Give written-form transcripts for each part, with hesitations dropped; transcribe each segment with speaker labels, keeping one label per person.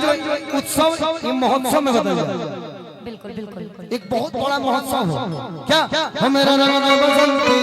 Speaker 1: कार्यक्रम जो उत्सव ये महोत्सव में बदल जाए।
Speaker 2: बिल्कुल बिल्कुल
Speaker 1: एक बहुत बड़ा महोत्सव हो क्या हमारा रंग बसंती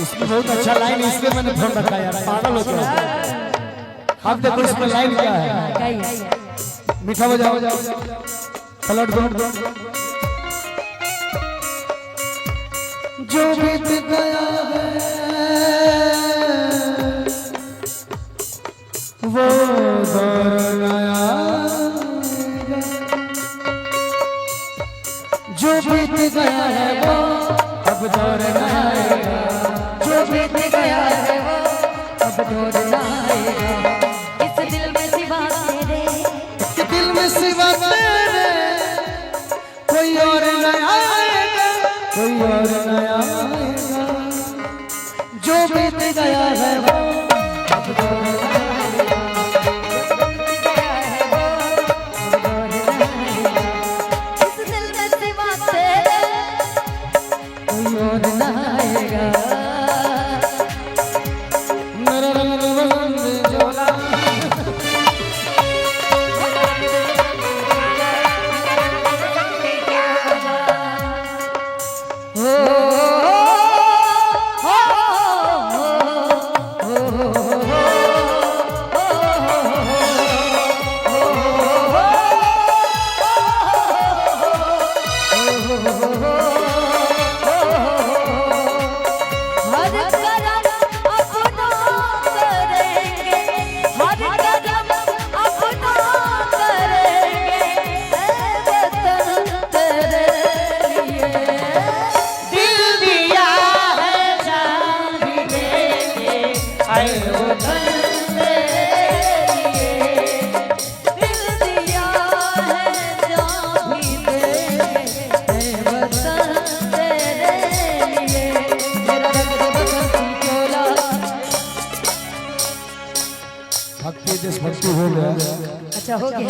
Speaker 1: इसमें बहुत अच्छा लाइन इसलिए मैंने फोन रखा यार पागल हो गया। आप देखो इसमें लाइन क्या है मीठा बजाओ पलट दो जो बीत गया है वो दौर नया जो बीत गया है वो अब दौर नया आएगा जो बीत गया है वो अब दौर नया आएगा
Speaker 2: इस दिल में सिवा तेरे
Speaker 1: इस दिल में सिवा तेरे कोई और नया आएगा कोई और नया आएगा जो बीत गया है वो अब दौर नया मेरा रंग देशभक्ति हो गया।
Speaker 2: अच्छा हो गया।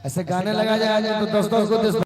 Speaker 1: ऐसे गाने लगा जाए तो 10-10 को देश